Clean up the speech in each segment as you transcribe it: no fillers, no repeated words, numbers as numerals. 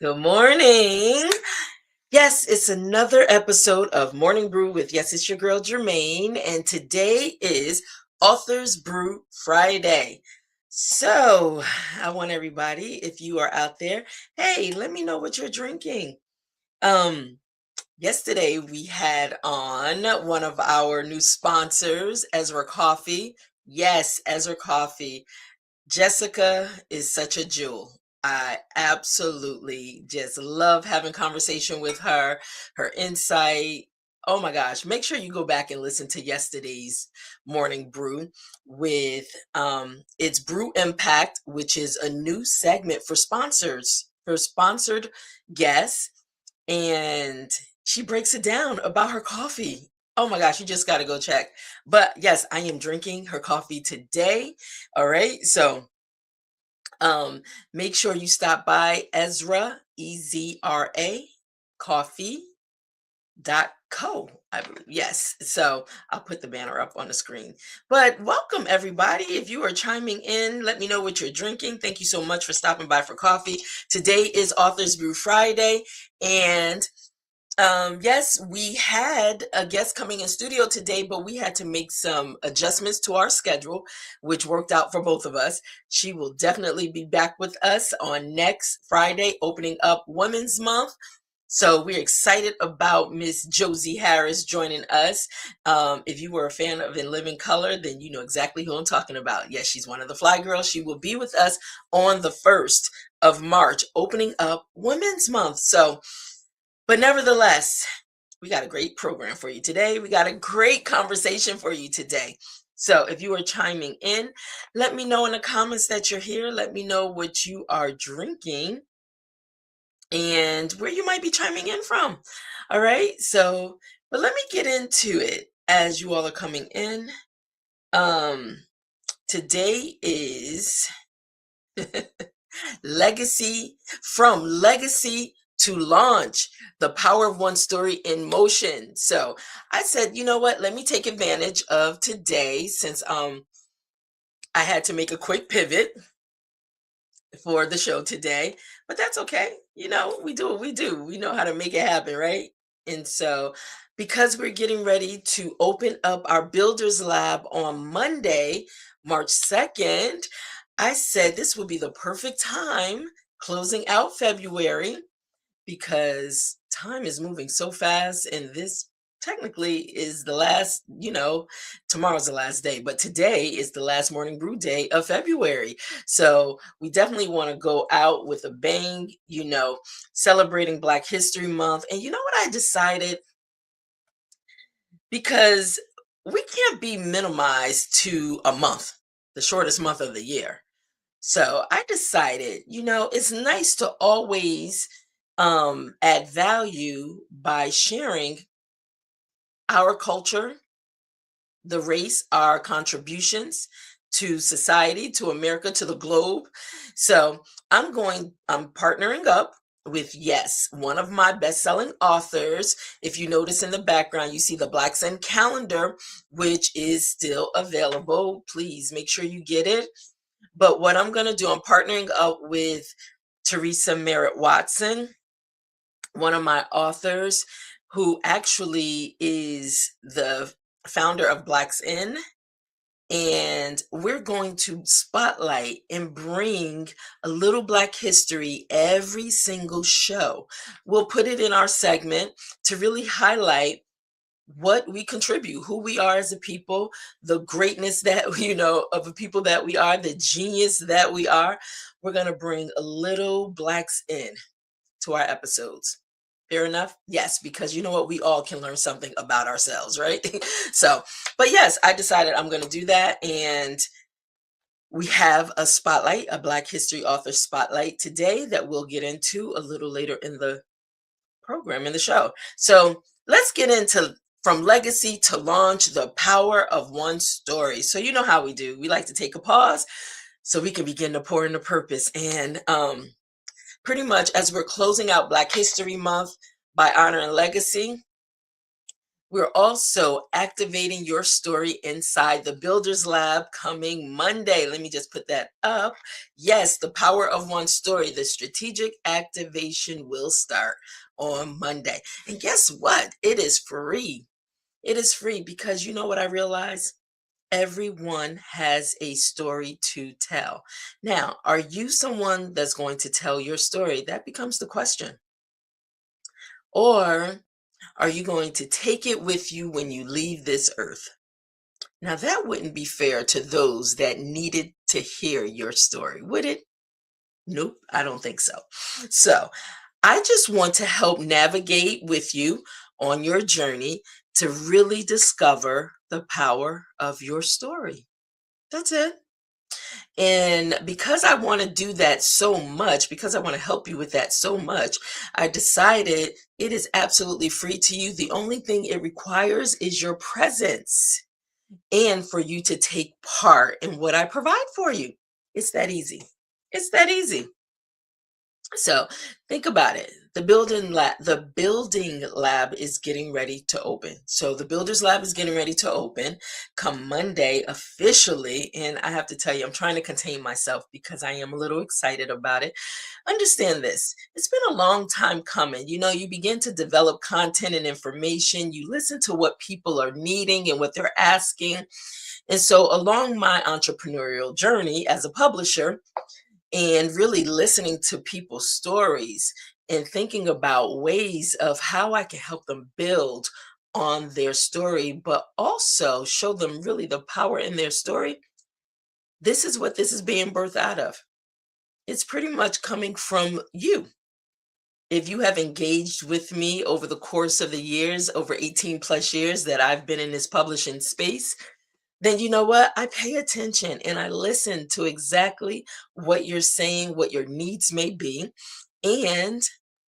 Good morning. Yes, it's another episode of Morning Brew with it's your girl Germaine, and today is Authors Brew Friday. So, I want everybody, if you are out there, hey, let me know what you're drinking. Um, Yesterday we had on one of our new sponsors, Ezra Coffee. Yes, Ezra Coffee. Jessica is such a jewel. I absolutely just love having conversation with her, her insight. Oh my gosh, make sure you go back and listen to yesterday's morning brew with it's Brew Impact, which is a new segment for sponsors, for sponsored guests, and she breaks it down about her coffee. Oh my gosh, you just got to go check. But yes, I am drinking her coffee today. All right. So um make sure you stop by Ezra, Ezra coffee.co, I believe. Yes. So I'll put the banner up on the screen. But welcome everybody. If you are chiming in, let me know what you're drinking. Thank you so much for stopping by for coffee. Today is Authors Brew Friday, and yes, we had a guest coming in studio today, but we had to make some adjustments to our schedule, which worked out for both of us. She will definitely be back with us on next Friday, opening up Women's Month. So we're excited about Miss Josie Harris joining us. If you were a fan of In Living Color, then you know exactly who I'm talking about. Yes, she's one of the Fly Girls. She will be with us on the 1st of March, opening up Women's Month. So but nevertheless, we got a great program for you today. We got a great conversation for you today. So if you are chiming in, let me know in the comments that you're here. Let me know what you are drinking and where you might be chiming in from. All right. So, but let me get into it as you all are coming in. Um, Today is legacy to launch, the power of one story in motion. So I said, you know what, let me take advantage of today, since I had to make a quick pivot for the show today, but that's okay. You know, we do what we do. We know how to make it happen, right? And so, because we're getting ready to open up our Builders Lab on Monday, March 2nd, I said this would be the perfect time, closing out February, because time is moving so fast, and this technically is the last, tomorrow's the last day, but today is the last morning brew day of February. So we definitely want to go out with a bang, celebrating Black History Month. And you know what I decided? Because we can't be minimized to a month, the shortest month of the year. So I decided, it's nice to always add value by sharing our culture, the race, our contributions to society, to America, to the globe. So I'm partnering up with, yes, one of my best-selling authors. If you notice in the background, you see the Black Sun calendar, which is still available. Please make sure you get it. But what I'm going to do, I'm partnering up with Teresa Merritt Watson, one of my authors, who actually is the founder of Blacks In. And we're going to spotlight and bring a little Black history every single show. We'll put it in our segment to really highlight what we contribute, who we are as a people, the greatness that, of the people that we are, the genius that we are. We're going to bring a little Blacks In to our episodes. Fair enough? Yes, because you know what? We all can learn something about ourselves, right? So, but yes, I decided I'm going to do that. And we have a spotlight, a Black History author spotlight today that we'll get into a little later in the program, in the show. So let's get into from legacy to launch, the power of one story. So you know how we do. We like to take a pause so we can begin to pour into purpose. And pretty much as we're closing out Black History Month by honor and legacy, We're also activating your story inside the Builders Lab coming Monday. Let me just put that up. Yes, the power of one story. The strategic activation will start on Monday. And guess what? It is free. It is free because you know what I realized? Everyone has a story to tell. Now, are you someone that's going to tell your story? That becomes the question. Or are you going to take it with you when you leave this earth? Now, that wouldn't be fair to those that needed to hear your story, would it? Nope, I don't think so. So, I just want to help navigate with you on your journey to really discover the power of your story. That's it. And because I want to do that so much, because I want to help you with that so much, I decided it is absolutely free to you. The only thing it requires is your presence and for you to take part in what I provide for you. It's that easy. It's that easy. So think about it. The building lab is getting ready to open. So the builders lab is getting ready to open come Monday officially. And I have to tell you, I'm trying to contain myself because I am a little excited about it. Understand this. It's been a long time coming. You begin to develop content and information. You listen to what people are needing and what they're asking. And so along my entrepreneurial journey as a publisher, and really listening to people's stories and thinking about ways of how I can help them build on their story, but also show them really the power in their story. This is what this is being birthed out of. It's pretty much coming from you. If you have engaged with me over the course of the years, over 18 plus years that I've been in this publishing space, then you know what? I pay attention and I listen to exactly what you're saying, what your needs may be. And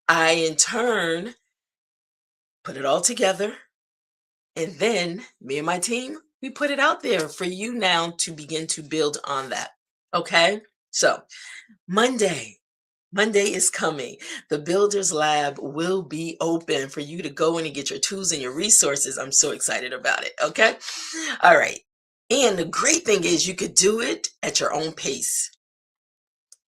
I, in turn, put it all together. And then me and my team, we put it out there for you now to begin to build on that. Okay. So Monday, Monday is coming. The Builders Lab will be open for you to go in and get your tools and your resources. I'm so excited about it. Okay. All right. And the great thing is you could do it at your own pace.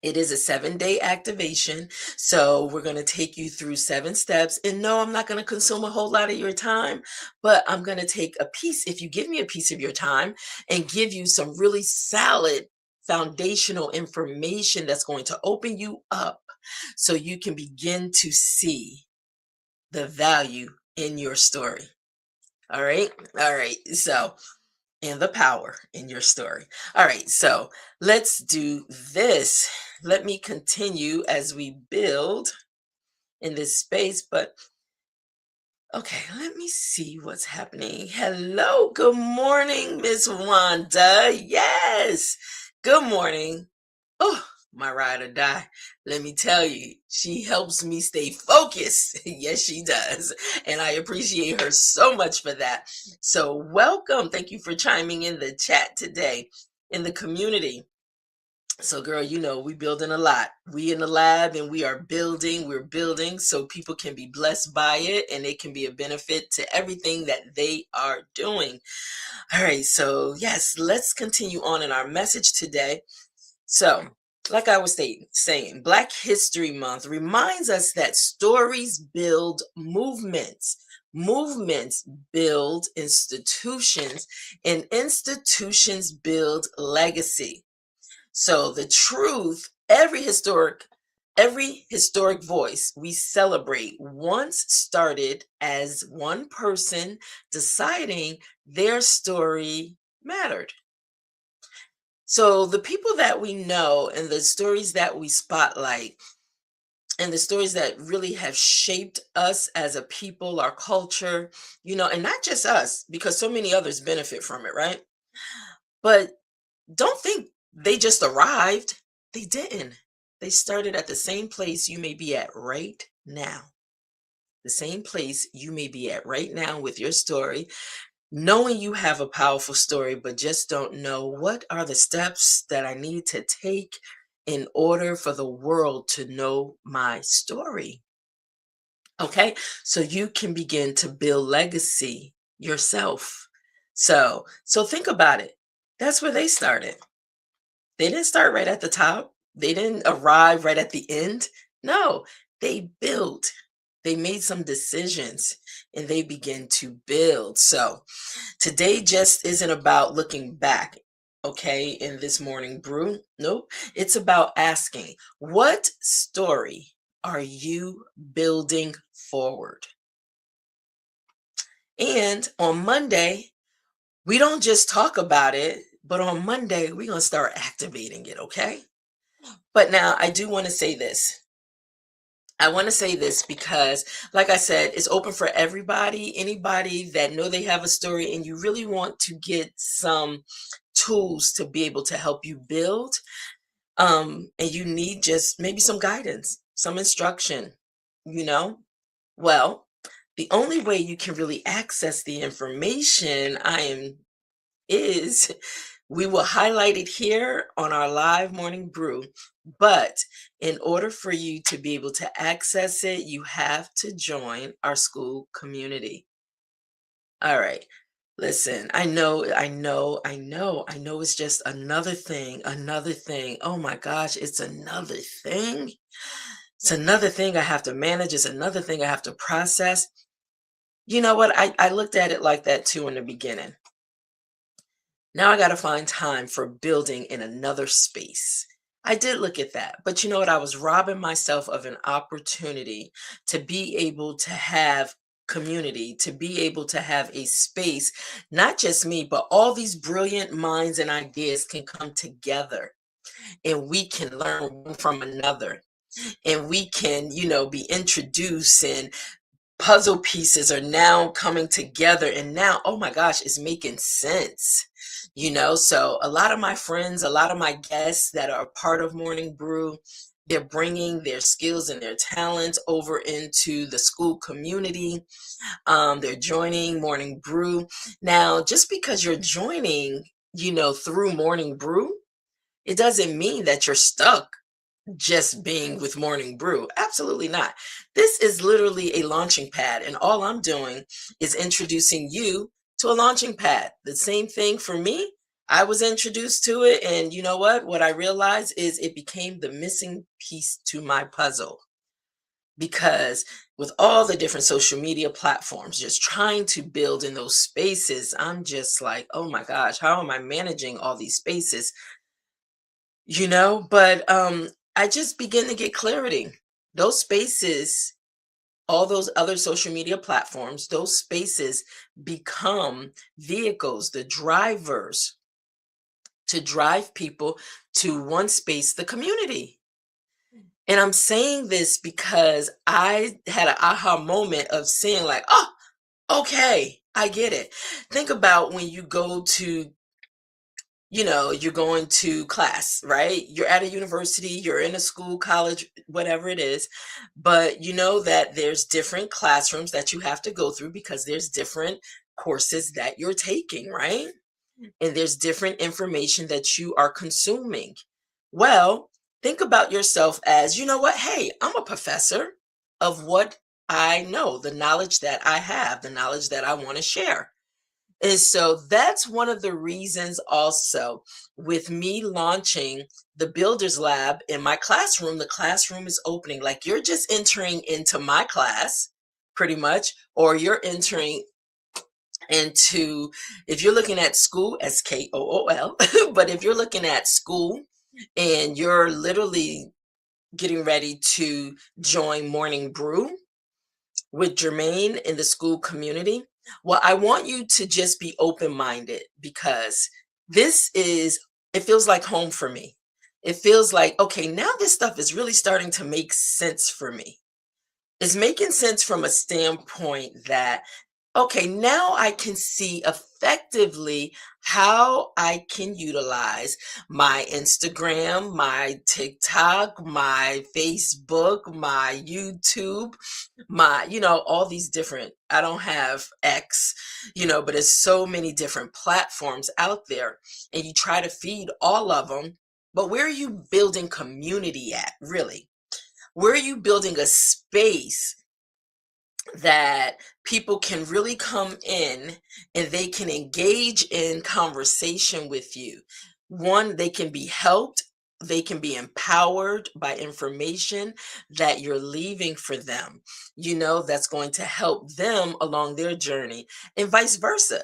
It is a 7-day activation. So we're going to take you through 7 steps. And no, I'm not going to consume a whole lot of your time, but I'm going to take a piece, if you give me a piece of your time, and give you some really solid foundational information that's going to open you up so you can begin to see the value in your story. All right. All right. So, and the power in your story. All right, so let's do this. Let me continue as we build in this space, but okay, let me see what's happening. Hello, good morning, Miss Wanda. Yes, good morning. Oh, my ride or die. Let me tell you, she helps me stay focused. Yes, she does. And I appreciate her so much for that. So, welcome. Thank you for chiming in the chat today in the community. So, girl, we building a lot. We in the lab and we are building, we're building so people can be blessed by it and it can be a benefit to everything that they are doing. All right, so yes, let's continue on in our message today. So, like I was saying, Black History Month reminds us that stories build movements. Movements build institutions, and institutions build legacy. So the truth, every historic voice we celebrate once started as one person deciding their story mattered. So the people that we know and the stories that we spotlight and the stories that really have shaped us as a people, our culture, and not just us, because so many others benefit from it, right? But don't think they just arrived. They didn't. They started at the same place you may be at right now. The same place you may be at right now with your story, knowing you have a powerful story, but just don't know what are the steps that I need to take in order for the world to know my story. Okay, so you can begin to build legacy yourself. So think about it. That's where they started. They didn't start right at the top. They didn't arrive right at the end. No, they built. They made some decisions and they begin to build. So today just isn't about looking back, okay, in this morning brew. Nope. It's about asking, what story are you building forward? And on Monday, we don't just talk about it, but on Monday, we're going to start activating it, okay? But now I do want to say this. I want to say this because, like I said, it's open for everybody. Anybody that know they have a story and you really want to get some tools to be able to help you build, and you need just maybe some guidance, some instruction, you know? Well, the only way you can really access the information is we will highlight it here on our live morning brew. But in order for you to be able to access it, you have to join our school community. All right. Listen, I know it's just another thing, another thing. Oh my gosh, it's another thing. It's another thing I have to manage. It's another thing I have to process. You know what? I looked at it like that too in the beginning. Now I got to find time for building in another space. I did look at that, but you know what? I was robbing myself of an opportunity to be able to have community, to be able to have a space, not just me, but all these brilliant minds and ideas can come together and we can learn one from another and we can, be introduced and puzzle pieces are now coming together and now, oh my gosh, it's making sense. So a lot of my friends, a lot of my guests that are part of Morning Brew, they're bringing their skills and their talents over into the school community. They're joining Morning Brew. Now, just because you're joining, through Morning Brew, it doesn't mean that you're stuck just being with Morning Brew. Absolutely not. This is literally a launching pad, and all I'm doing is introducing you to a launching pad. The same thing for me. I was introduced to it, and you know what? What I realized is it became the missing piece to my puzzle because with all the different social media platforms, just trying to build in those spaces, I'm just like, oh my gosh, how am I managing all these spaces? But I just begin to get clarity. Those spaces, all those other social media platforms, those spaces become vehicles, the drivers to drive people to one space, the community. And I'm saying this because I had an aha moment of seeing, like, oh, okay, I get it. Think about when you go to you're going to class, right? You're at a university, you're in a school, college, whatever it is, but you know that there's different classrooms that you have to go through because there's different courses that you're taking, right? And there's different information that you are consuming. Well, think about yourself as, you know what? Hey, I'm a professor of what I know, the knowledge that I have, the knowledge that I want to share. And so that's one of the reasons also with me launching the Builders Lab in my classroom, the classroom is opening. Like you're just entering into my class pretty much, or you're entering into, if you're looking at school, SKOOL, but if you're looking at school and you're literally getting ready to join Morning Brew with Germaine in the school community, well, I want you to just be open-minded because it feels like home for me. It feels like, okay, now this stuff is really starting to make sense for me. It's making sense from a standpoint that, okay, now I can see effectively how I can utilize my Instagram, my TikTok, my Facebook, my YouTube, all these different, I don't have X, but there's so many different platforms out there and you try to feed all of them. But where are you building community at, really? Where are you building a space that people can really come in and they can engage in conversation with you. One, they can be helped, they can be empowered by information that you're leaving for them, that's going to help them along their journey, and vice versa.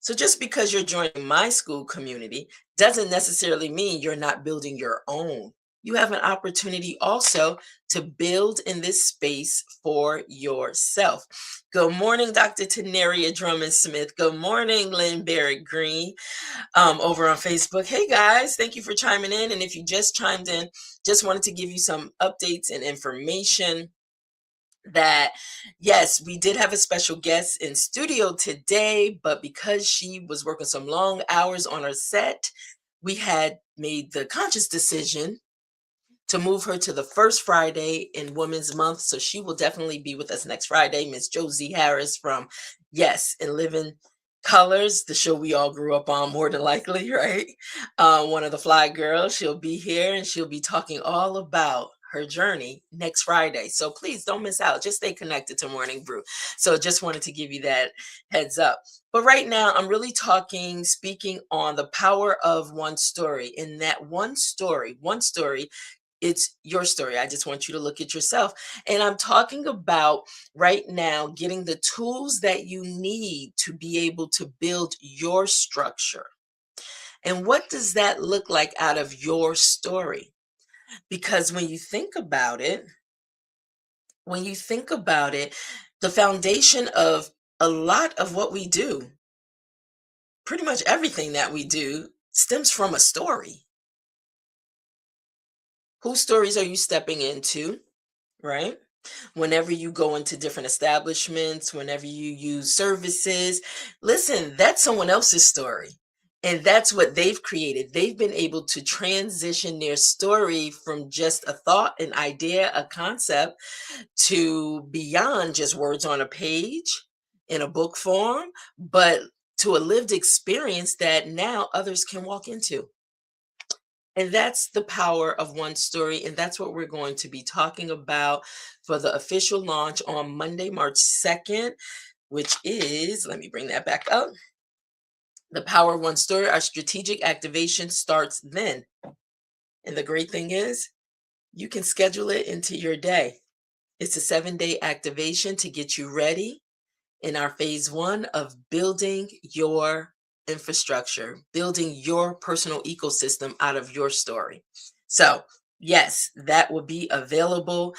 So just because you're joining my school community doesn't necessarily mean you're not building your own. You have an opportunity also to build in this space for yourself. Good morning, Dr. Tenaria Drummond Smith. Good morning, Lynn Barrett Green, over on Facebook. Hey guys, thank you for chiming in. And if you just chimed in, just wanted to give you some updates and information that yes, we did have a special guest in studio today, but because she was working some long hours on her set, we had made the conscious decision to move her to the first Friday in Women's Month. So she will definitely be with us next Friday. Miss Josie Harris from Yes and Living Colors, the show we all grew up on, more than likely, right? One of the fly girls. She'll be here and she'll be talking all about her journey next Friday. So please don't miss out. Just stay connected to Morning Brew. So just wanted to give you that heads up. But right now, I'm really speaking on the power of one story. In that one story, it's your story. I just want you to look at yourself. And I'm talking about right now getting the tools that you need to be able to build your structure. And what does that look like out of your story? Because when you think about it, the foundation of a lot of what we do, pretty much everything that we do, stems from a story. Whose stories are you stepping into, right? Whenever you go into different establishments, whenever you use services, listen, that's someone else's story. And that's what they've created. They've been able to transition their story from just a thought, an idea, a concept to beyond just words on a page in a book form, but to a lived experience that now others can walk into. And that's the power of one story. And that's what we're going to be talking about for the official launch on Monday, March 2nd, which is, let me bring that back up. The power of one story, our strategic activation starts then. And the great thing is, you can schedule it into your day. It's a 7-day activation to get you ready in our phase one of building your infrastructure, building your personal ecosystem out of your story. So, yes, that will be available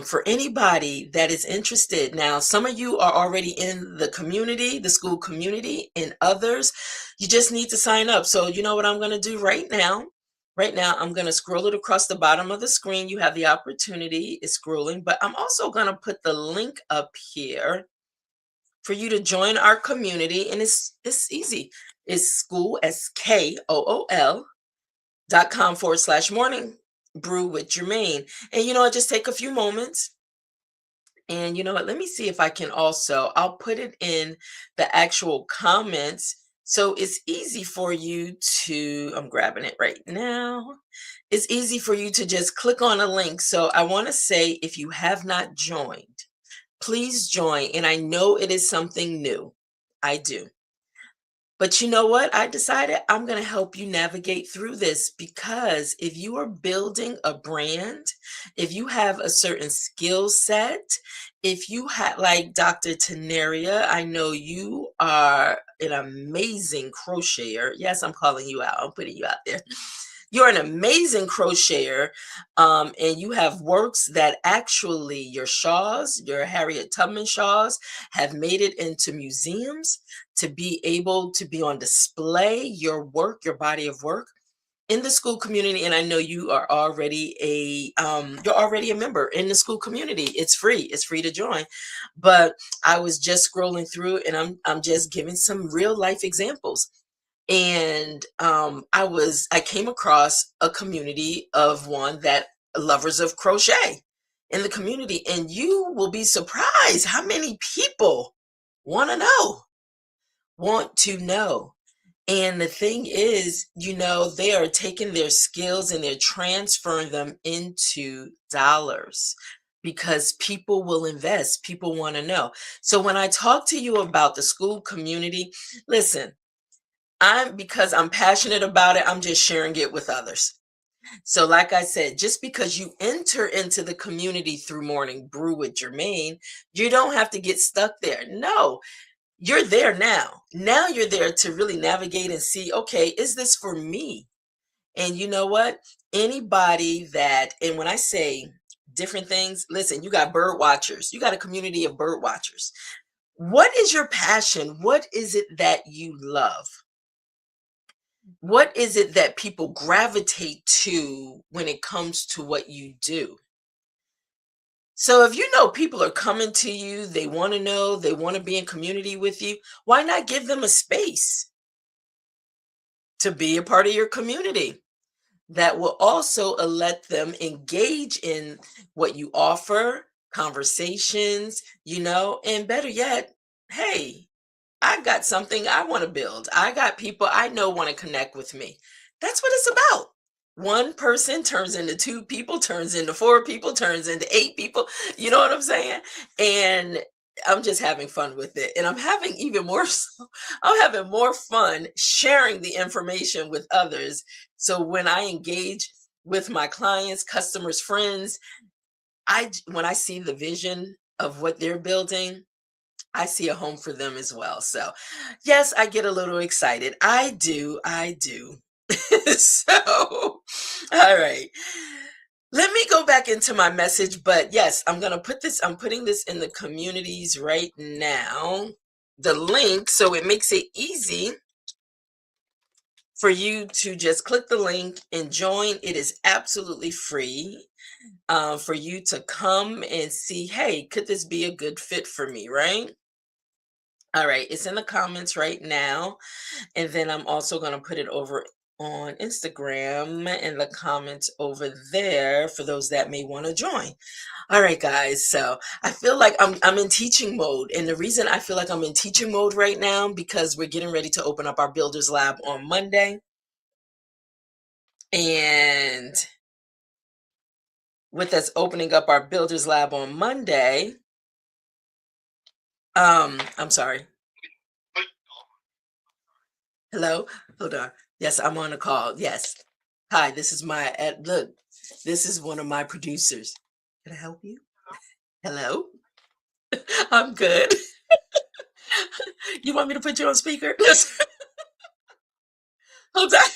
for anybody that is interested. Now, some of you are already in the community, the school community, and others, you just need to sign up. So, you know what I'm going to do right now? Right now, I'm going to scroll it across the bottom of the screen. You have the opportunity, it's scrolling, but I'm also going to put the link up here for you to join our community. And it's easy. It's school.com/morning brew with Germaine. And just take a few moments. And you know what? Let me see if I can I'll put it in the actual comments. So it's easy for you I'm grabbing it right now. It's easy for you to just click on a link. So I want to say, if you have not joined, please join. And I know it is something new. I do. But you know what? I decided I'm going to help you navigate through this, because if you are building a brand, if you have a certain skill set, if you have, like Dr. Tenaria, I know you are an amazing crocheter. Yes, I'm calling you out. I'm putting you out there. You're an amazing crocheter, and you have works that actually your shawls, your Harriet Tubman shawls, have made it into museums to be able to be on display, your work, your body of work in the school community. And I know you are already you're already a member in the school community. It's free to join. But I was just scrolling through, and I'm just giving some real life examples. And I came across a community of one that lovers of crochet in the community, and you will be surprised how many people want to know, want to know. And the thing is, they are taking their skills and they're transferring them into dollars, because people will invest, people want to know. So when I talk to you about the school community, listen, because I'm passionate about it, I'm just sharing it with others. So, like I said, just because you enter into the community through Morning Brew with Germaine, you don't have to get stuck there. No, you're there now. Now you're there to really navigate and see, okay, is this for me? And you know what? Anybody that, and when I say different things, listen, you got bird watchers, you got a community of bird watchers. What is your passion? What is it that you love? What is it that people gravitate to when it comes to what you do? So if you know people are coming to you, they want to know, they want to be in community with you, why not give them a space to be a part of your community that will also let them engage in what you offer, conversations, and better yet, hey, I got something I want to build. I got people I know want to connect with me. That's what it's about. One person turns into two people, turns into four people, turns into eight people. You know what I'm saying? And I'm just having fun with it. And I'm having even more I'm having more fun sharing the information with others. So when I engage with my clients, customers, friends, when I see the vision of what they're building, I see a home for them as well. So, yes, I get a little excited. I do. I do. So, all right. Let me go back into my message, but yes, I'm putting this in the communities right now. The link, so it makes it easy for you to just click the link and join. It is absolutely free for you to come and see, hey, could this be a good fit for me, right? All right, it's in the comments right now. And then I'm also going to put it over on Instagram in the comments over there for those that may want to join. All right, guys. So I feel like I'm in teaching mode. And the reason I feel like I'm in teaching mode right now, because we're getting ready to open up our Builders Lab on Monday. And with us opening up our Builders Lab on Monday, I'm sorry. Hello? Hold on. Yes, I'm on a call. Yes. Hi, this is look, this is one of my producers. Can I help you? Hello? I'm good. You want me to put you on speaker? Hold on.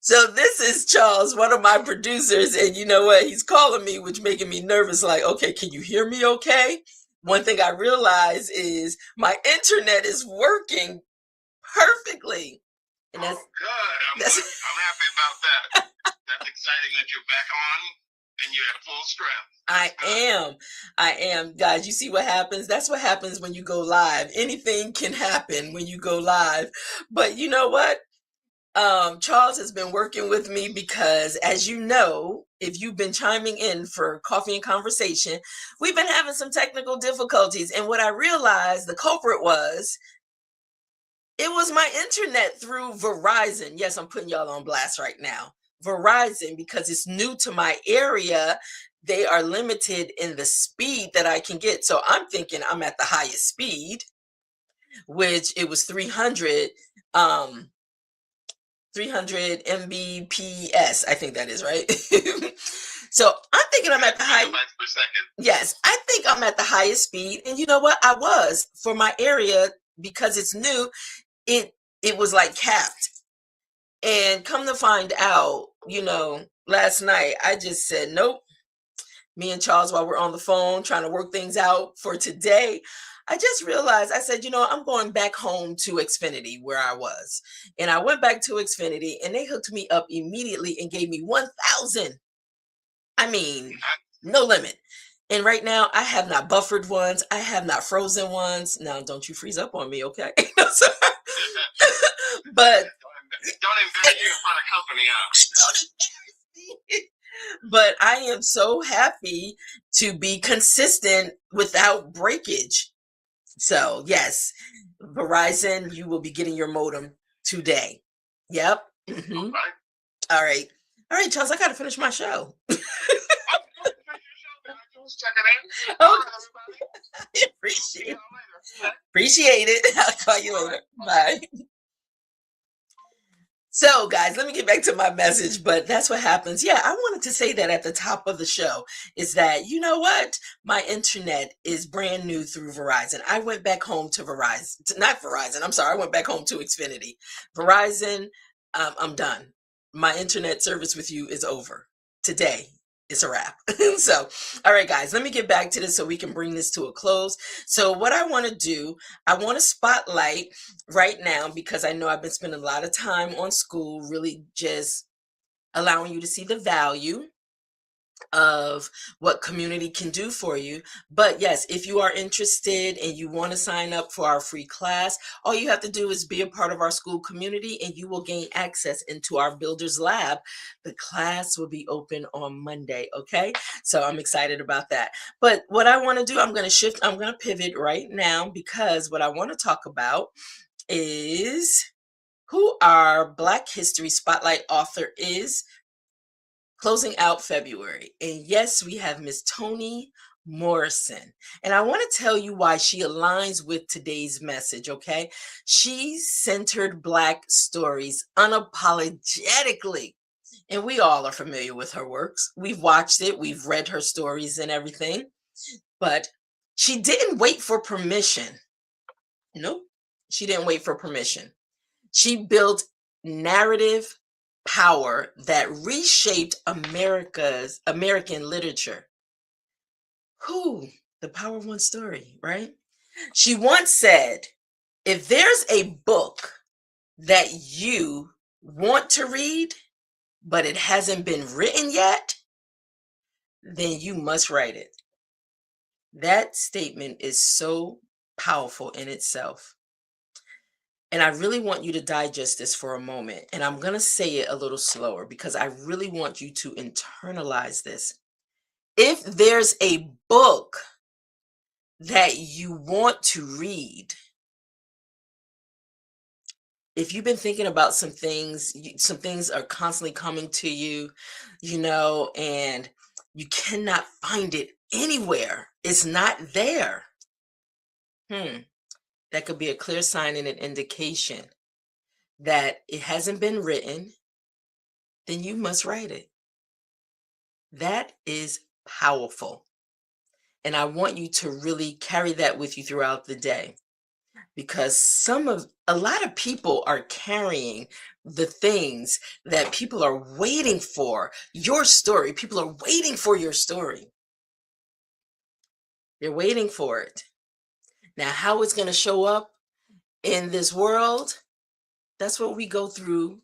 So this is Charles, one of my producers, and you know what? He's calling me, which making me nervous. Like, okay, can you hear me okay? One thing I realize is my internet is working perfectly. And that's good. I'm happy about that. That's exciting that you're back on and you're at full strength. I am. Guys, you see what happens? That's what happens when you go live. Anything can happen when you go live. But you know what? Charles has been working with me because, as you know, if you've been chiming in for Coffee and Conversation, we've been having some technical difficulties. And what I realized the culprit was, it was my internet through Verizon. Yes, I'm putting y'all on blast right now. Verizon, because it's new to my area, they are limited in the speed that I can get. So I'm thinking I'm at the highest speed, which it was 300 Mbps. I think that is right. So I'm thinking I'm at the high. Yes, I think I'm at the highest speed. And you know what? I was, for my area, because it's new, it was like capped. And come to find out, last night I just said, nope. Me and Charles, while we're on the phone trying to work things out for today, I just realized, I said, I'm going back home to Xfinity where I was. And I went back to Xfinity and they hooked me up immediately and gave me 1,000. I mean, no limit. And right now I have not buffered ones. I have not frozen ones. Now, don't you freeze up on me, okay? But don't embarrass you in front of company, But I am so happy to be consistent without breakage. So yes, Verizon, you will be getting your modem today. Yep. Mm-hmm. All right. All right, Charles, I got to finish my show. Oh, appreciate it. I'll call you later. Bye. So, guys, let me get back to my message, but that's what happens. Yeah, I wanted to say that at the top of the show is that, you know what? My internet is brand new through Verizon. I went back home to Verizon, not Verizon, I'm sorry, I went back home to Xfinity. Verizon, I'm done. My internet service with you is over. Today, it's a wrap. So, all right, guys, let me get back to this so we can bring this to a close. So, what I want to do, I want to spotlight right now because I know I've been spending a lot of time on school, really just allowing you to see the value of what community can do for you. But yes, if you are interested and you want to sign up for our free class, all you have to do is be a part of our school community and you will gain access into our Builders Lab. The class will be open on Monday, okay? So I'm excited about that. But what I want to do, I'm going to pivot right now because what I want to talk about is who our Black History Spotlight author is, closing out February. And yes, we have Miss Toni Morrison. And I want to tell you why she aligns with today's message, okay? She centered Black stories unapologetically. And we all are familiar with her works. We've watched it, we've read her stories and everything. But she didn't wait for permission. Nope, she didn't wait for permission. She built narrative power that reshaped American literature. Who? The power of one story, right? She once said, if there's a book that you want to read, but it hasn't been written yet, then you must write it. That statement is so powerful in itself. And I really want you to digest this for a moment. And I'm going to say it a little slower because I really want you to internalize this. If there's a book that you want to read, if you've been thinking about some things are constantly coming to you, and you cannot find it anywhere, it's not there. That could be a clear sign and an indication that it hasn't been written, then you must write it. That is powerful. And I want you to really carry that with you throughout the day because a lot of people are carrying the things that people are waiting for. Your story, people are waiting for your story. They're waiting for it. Now, how it's going to show up in this world, that's what we go through.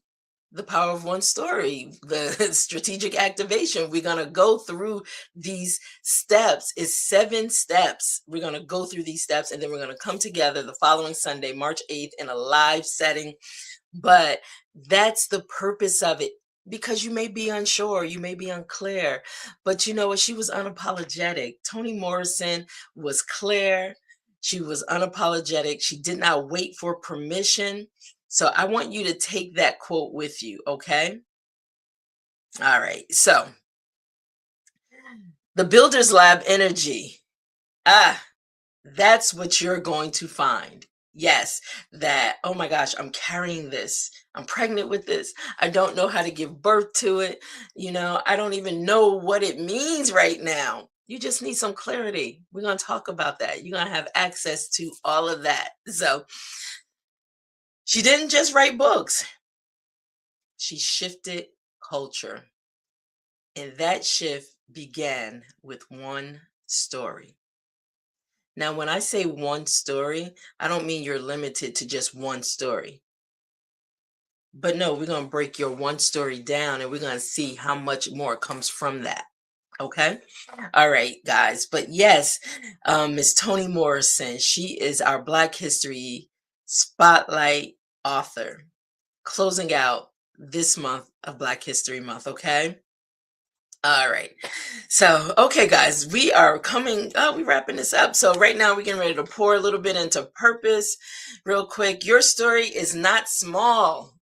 The power of one story, the strategic activation. We're going to go through these steps. It's 7 steps. We're going to go through these steps and then we're going to come together the following Sunday, March 8th, in a live setting. But that's the purpose of it, because you may be unsure, you may be unclear, but you know what? She was unapologetic. Toni Morrison was clear. She was unapologetic. She did not wait for permission. So I want you to take that quote with you, okay? All right. So the Builders Lab energy. That's what you're going to find. Yes, that, oh my gosh, I'm carrying this. I'm pregnant with this. I don't know how to give birth to it. I don't even know what it means right now. You just need some clarity. We're going to talk about that. You're going to have access to all of that. So she didn't just write books. She shifted culture. And that shift began with one story. Now, when I say one story, I don't mean you're limited to just one story. But no, we're going to break your one story down and we're going to see how much more comes from that. Okay? All right, guys. But yes, Miss Toni Morrison, she is our Black History Spotlight author, closing out this month of Black History Month, okay? All right. So, okay, guys, we're wrapping this up. So right now we're getting ready to pour a little bit into purpose real quick. Your story is not small.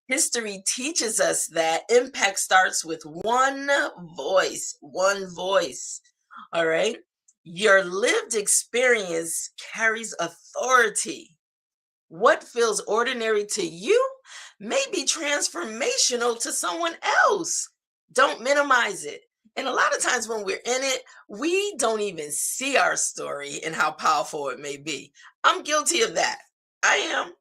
History teaches us that impact starts with one voice, one voice. All right. Your lived experience carries authority. What feels ordinary to you may be transformational to someone else. Don't minimize it. And a lot of times when we're in it, we don't even see our story and how powerful it may be. I'm guilty of that. I am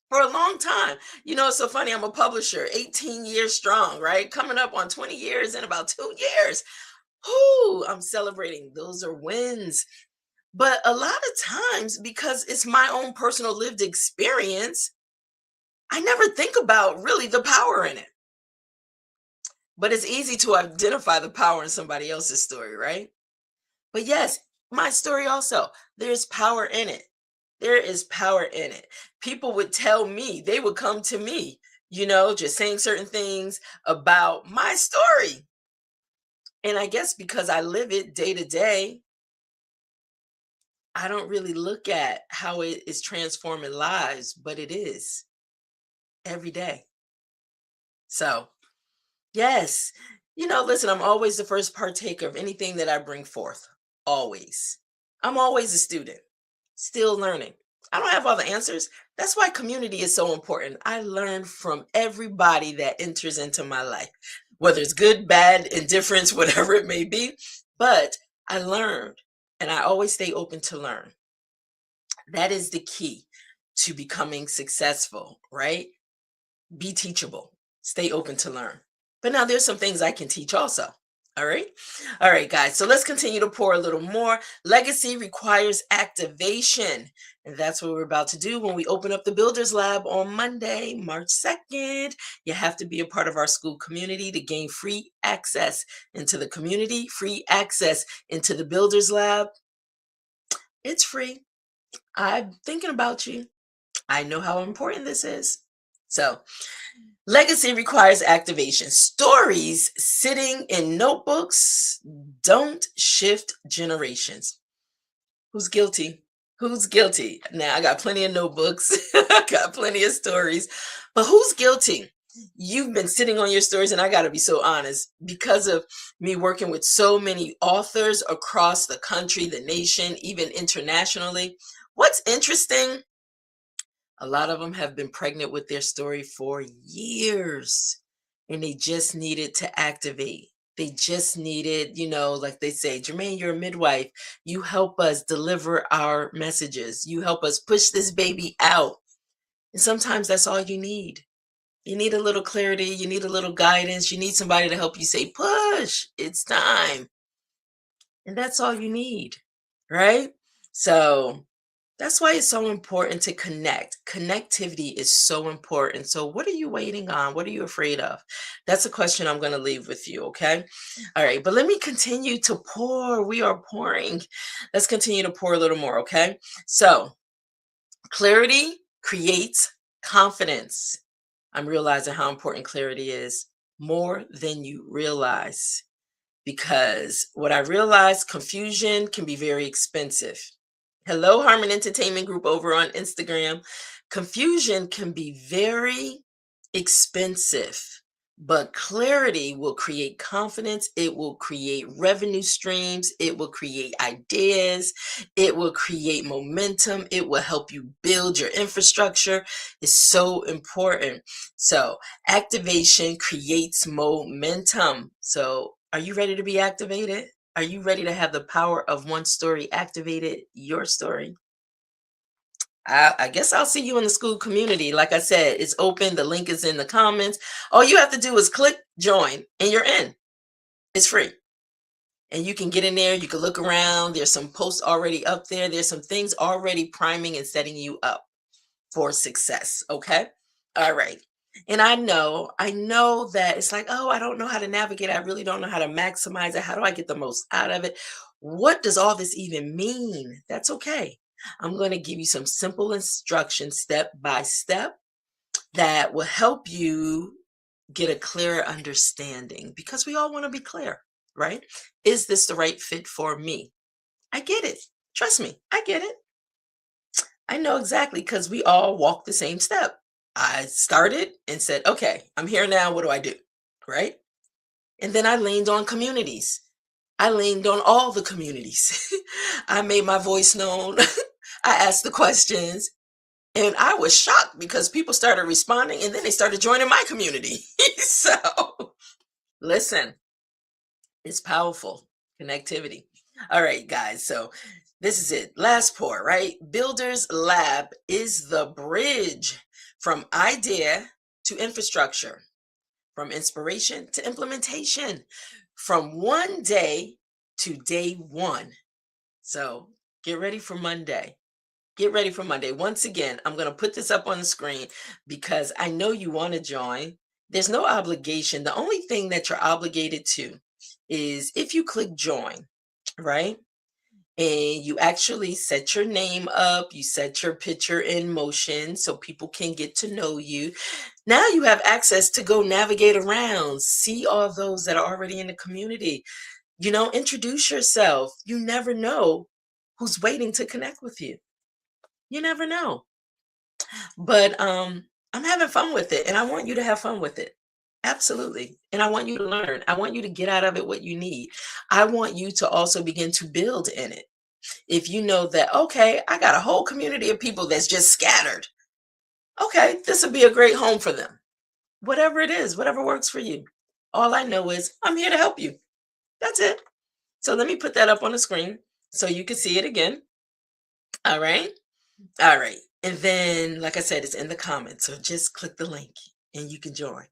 for a long time. It's so funny. I'm a publisher, 18 years strong, right? Coming up on 20 years in about 2 years. Whoo, I'm celebrating. Those are wins. But a lot of times, because it's my own personal lived experience, I never think about really the power in it. But it's easy to identify the power in somebody else's story, right? But yes, my story also, there's power in it. There is power in it. People would tell me, they would come to me, just saying certain things about my story. And I guess because I live it day to day, I don't really look at how it is transforming lives, but it is every day. So, yes, listen, I'm always the first partaker of anything that I bring forth. Always. I'm always a student, still learning. I don't have all the answers. That's why community is so important. I learn from everybody that enters into my life, whether it's good, bad, indifference, whatever it may be. But I learned, and I always stay open to learn. That is the key to becoming successful, right? Be teachable, stay open to learn. But now there's some things I can teach also. All right. All right, guys. So let's continue to pour a little more. Legacy requires activation. And that's what we're about to do when we open up the Builders Lab on Monday, March 2nd. You have to be a part of our school community to gain free access into the community, free access into the Builders Lab. It's free. I'm thinking about you. I know how important this is. So, legacy requires activation. Stories sitting in notebooks don't shift generations. Who's guilty? Who's guilty? Now, I got plenty of notebooks, I got plenty of stories, but who's guilty? You've been sitting on your stories, and I got to be so honest, because of me working with so many authors across the country, the nation, even internationally. What's interesting, a lot of them have been pregnant with their story for years, and they just needed to activate. They just needed, like they say, Germaine, you're a midwife. You help us deliver our messages. You help us push this baby out. And sometimes that's all you need. You need a little clarity. You need a little guidance. You need somebody to help you say, push, it's time. And that's all you need, right? So that's why it's so important to connect. Connectivity is so important. So, what are you waiting on? What are you afraid of? That's a question I'm going to leave with you. Okay. All right. But let me continue to pour. We are pouring. Let's continue to pour a little more. Okay. So, clarity creates confidence. I'm realizing how important clarity is more than you realize, because what I realized, confusion can be very expensive. Hello, Harmon Entertainment Group over on Instagram. Confusion can be very expensive, but clarity will create confidence. It will create revenue streams. It will create ideas. It will create momentum. It will help you build your infrastructure. It's so important. So, activation creates momentum. So, are you ready to be activated? Are you ready to have the power of one story activated your story? I guess I'll see you in the school community. Like I said, it's open. The link is in the comments. All you have to do is click join and you're in. It's free. And you can get in there. You can look around. There's some posts already up there. There's some things already priming and setting you up for success. Okay. All right. And I know that it's like, oh, I don't know how to navigate. I really don't know how to maximize it. How do I get the most out of it? What does all this even mean? That's okay. I'm going to give you some simple instructions step by step that will help you get a clearer understanding, because we all want to be clear, right? Is this the right fit for me? I get it. Trust me, I get it. I know exactly, because we all walk the same step. I started and said, okay, I'm here now. What do I do? Right. And then I leaned on communities. I leaned on all the communities. I made my voice known. I asked the questions. And I was shocked because people started responding and then they started joining my community. So listen, it's powerful connectivity. All right, guys. So this is it. Last pour, right? Builders Lab is the bridge from idea to infrastructure, from inspiration to implementation, from one day to day one. So get ready for Monday. Get ready for Monday. Once again, I'm going to put this up on the screen because I know you want to join. There's no obligation. The only thing that you're obligated to is if you click join, right? And you actually set your name up, you set your picture in motion so people can get to know you. Now you have access to go navigate around, see all those that are already in the community. Introduce yourself. You never know who's waiting to connect with you. You never know. But I'm having fun with it and I want you to have fun with it. Absolutely. And I want you to learn. I want you to get out of it what you need. I want you to also begin to build in it. If you know that, okay, I got a whole community of people that's just scattered. Okay, this would be a great home for them. Whatever it is, whatever works for you. All I know is I'm here to help you. That's it. So let me put that up on the screen so you can see it again. All right. All right. And then, like I said, it's in the comments. So just click the link and you can join.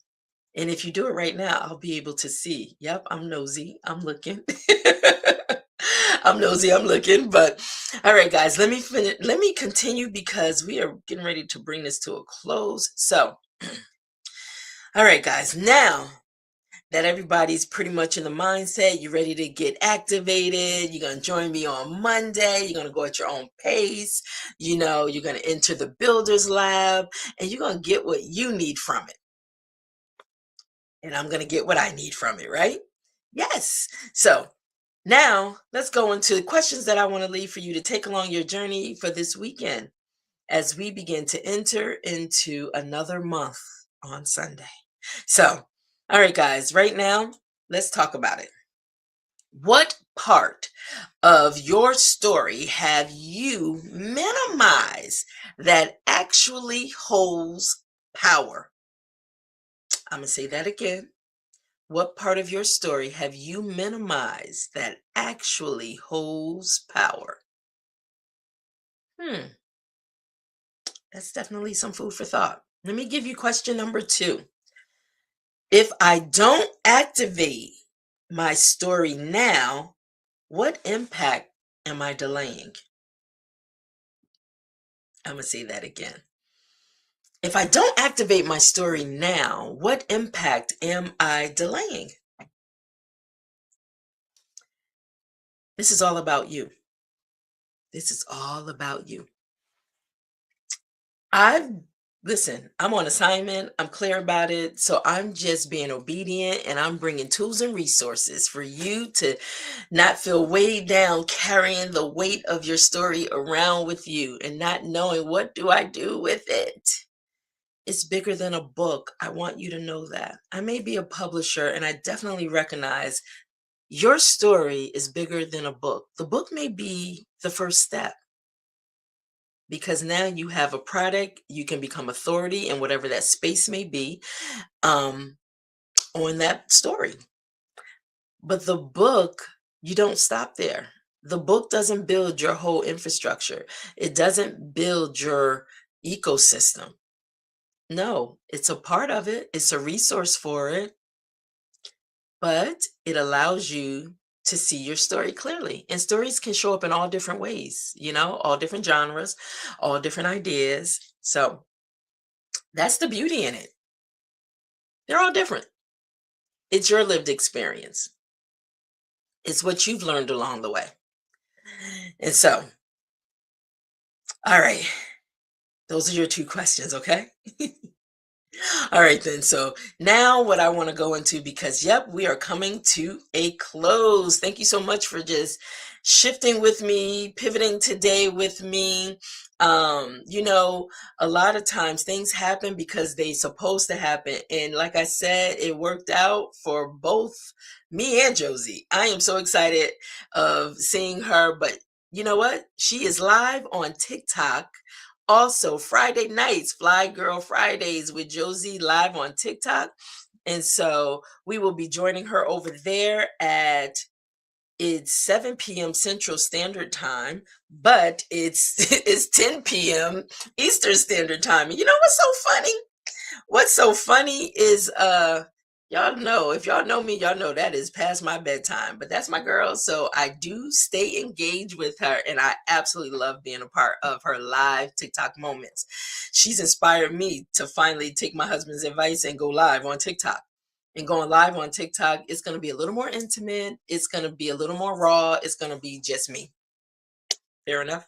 And if you do it right now, I'll be able to see. Yep, I'm nosy. I'm looking. I'm nosy. I'm looking. But all right, guys, let me finish. Let me continue because we are getting ready to bring this to a close. So, all right, guys, now that everybody's pretty much in the mindset, you're ready to get activated. You're going to join me on Monday. You're going to go at your own pace. You're going to enter the Builders Lab and you're going to get what you need from it. And I'm going to get what I need from it, right? Yes. So now let's go into questions that I want to leave for you to take along your journey for this weekend as we begin to enter into another month on Sunday. So, all right, guys, right now, let's talk about it. What part of your story have you minimized that actually holds power? I'm going to say that again. What part of your story have you minimized that actually holds power? That's definitely some food for thought. Let me give you question number 2. If I don't activate my story now, what impact am I delaying? I'm going to say that again. If I don't activate my story now, what impact am I delaying? This is all about you. This is all about you. Listen, I'm on assignment. I'm clear about it. So I'm just being obedient and I'm bringing tools and resources for you to not feel weighed down carrying the weight of your story around with you and not knowing what do I do with it. It's bigger than a book. I want you to know that. I may be a publisher and I definitely recognize your story is bigger than a book. The book may be the first step because now you have a product, you can become authority in whatever that space may be on that story. But the book, you don't stop there. The book doesn't build your whole infrastructure. It doesn't build your ecosystem. No, it's a part of it. It's a resource for it, but it allows you to see your story clearly. And stories can show up in all different ways, all different genres, all different ideas. So that's the beauty in it. They're all different. It's your lived experience. It's what you've learned along the way. And so, all right, those are your 2 questions, okay? All right, then. So now what I want to go into, because yep, we are coming to a close. Thank you so much for just shifting with me, pivoting today with me. You know, a lot of times things happen because they supposed to happen. And like I said, it worked out for both me and Josie. I am so excited of seeing her, but you know what? She is live on TikTok. Also, Friday nights, Fly Girl Fridays with Josie live on TikTok. And so we will be joining her over there at it's 7 p.m. Central Standard Time, but it's it's 10 p.m. Eastern Standard Time. And you know what's so funny? What's so funny is y'all know, if y'all know me, y'all know that is past my bedtime, but that's my girl. So I do stay engaged with her, and I absolutely love being a part of her live TikTok moments. She's inspired me to finally take my husband's advice and go live on TikTok. And going live on TikTok, it's going to be a little more intimate. It's going to be a little more raw. It's going to be just me. Fair enough.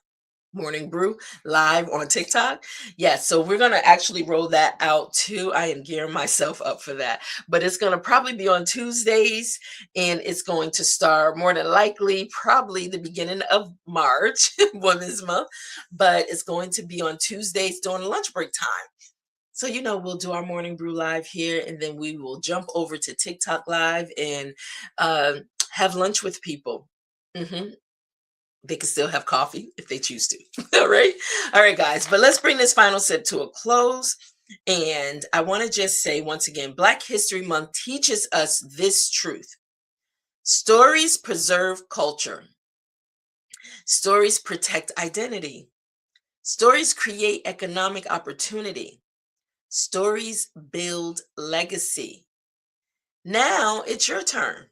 Morning Brew live on TikTok. Yes, so we're going to actually roll that out too. I am gearing myself up for that. But it's going to probably be on Tuesdays, and it's going to start more than likely probably the beginning of March, Women's Month, but it's going to be on Tuesdays during lunch break time. So, you know, we'll do our Morning Brew live here, and then we will jump over to TikTok live and have lunch with people. hmm They can still have coffee if they choose to. All right. All right, guys. But let's bring this final sip to a close. And I want to just say once again, Black History Month teaches us this truth. Stories preserve culture. Stories protect identity. Stories create economic opportunity. Stories build legacy. Now it's your turn.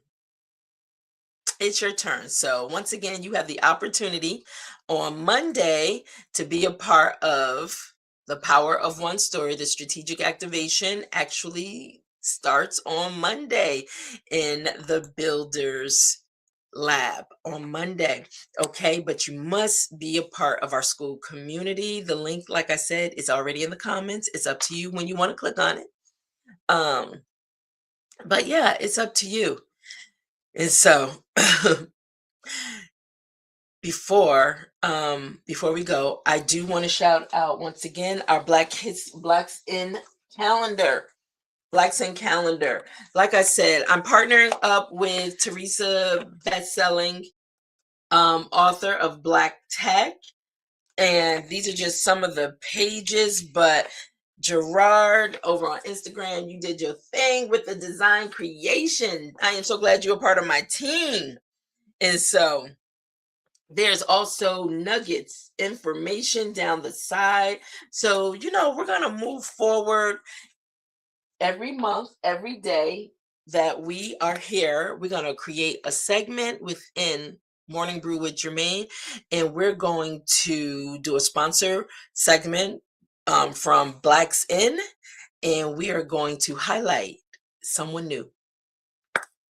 It's your turn. So once again, you have the opportunity on Monday to be a part of the Power of One Story. The strategic activation actually starts on Monday in the Builders Lab on Monday. Okay, but you must be a part of our school community. The link, like I said, is already in the comments. It's up to you when you want to click on it. Um, but yeah, it's up to you. And so before we go, I do want to shout out once again our Blacks in calendar. Blacks in calendar. Like I said, I'm partnering up with Teresa, best-selling author of Black Tech. And these are just some of the pages, but Gerard over on Instagram, you did your thing with the design creation. I am so glad you're a part of my team. And so there's also nuggets, information down the side. So, you know, we're going to move forward every month, every day that we are here. We're going to create a segment within Morning Brew with Germaine, and we're going to do a sponsor segment from Blacks In, and we are going to highlight someone new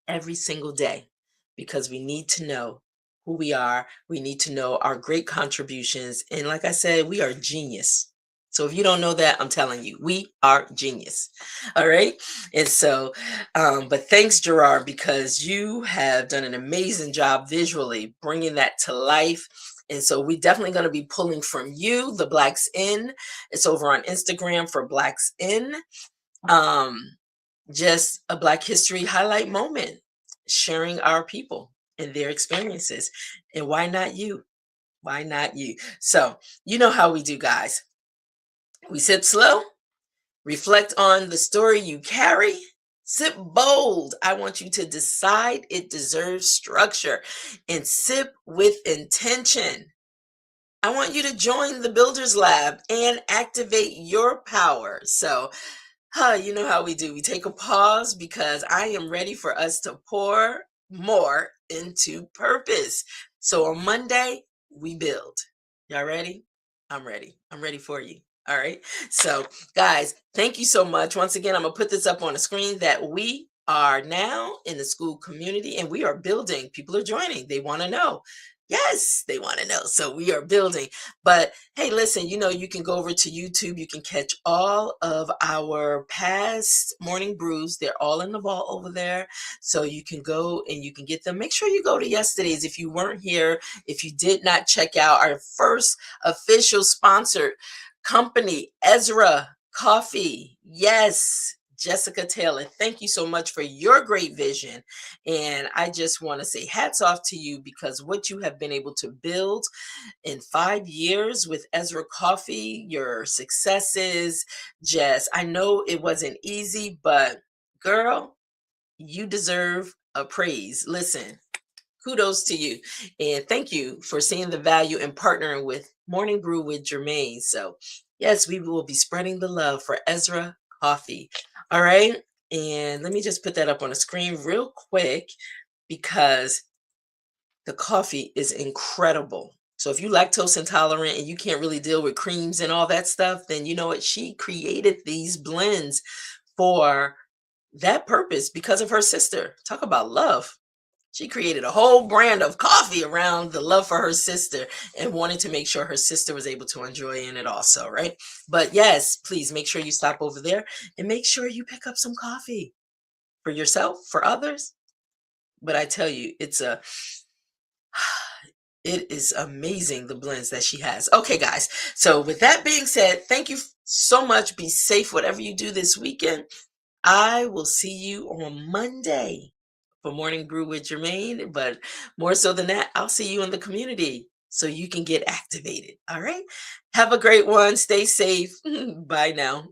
every single day because we need to know who we are. We need to know our great contributions. And like I said, we are genius. So if you don't know that, I'm telling you, we are genius. All right. And so, but thanks, Gerard, because you have done an amazing job visually bringing that to life. And so we're definitely going to be pulling from you, the Blacks In. It's over on Instagram for Blacks In. Just a Black History highlight moment, sharing our people and their experiences. And why not you? Why not you? So, you know how we do, guys. We sip slow, reflect on the story you carry, sip bold. I want you to decide it deserves structure, and sip with intention. I want you to join the Builders Lab and activate your power. So, you know how we do. We take a pause because I am ready for us to pour more into purpose. So on Monday, we build. Y'all ready? I'm ready. I'm ready for you. All right. So, guys, thank you so much. Once again, I'm going to put this up on the screen that we are now in the school community and we are building. People are joining. They want to know. Yes, they want to know. So we are building. But hey, listen, you can go over to YouTube. You can catch all of our past morning brews. They're all in the vault over there. So you can go and you can get them. Make sure you go to yesterday's if you weren't here, if you did not check out our first official sponsored company, Ezra Coffee. Yes. Jessica Taylor, thank you so much for your great vision. And I just want to say hats off to you because what you have been able to build in 5 years with Ezra Coffee, your successes, Jess, I know it wasn't easy, but girl, you deserve a praise. Listen, kudos to you. And thank you for seeing the value in partnering with Morning Brew with Germaine. So, yes, we will be spreading the love for Ezra Coffee. All right. And let me just put that up on the screen real quick because the coffee is incredible. So if you lactose intolerant and you can't really deal with creams and all that stuff, then you know what? She created these blends for that purpose because of her sister. Talk about love. She created a whole brand of coffee around the love for her sister and wanted to make sure her sister was able to enjoy in it also, right? But yes, please make sure you stop over there and make sure you pick up some coffee for yourself, for others. But I tell you, it is amazing the blends that she has. Okay, guys. So with that being said, thank you so much. Be safe, whatever you do this weekend. I will see you on Monday for Morning Brew with Germaine. But more so than that, I'll see you in the community so you can get activated. All right. Have a great one. Stay safe. Bye now.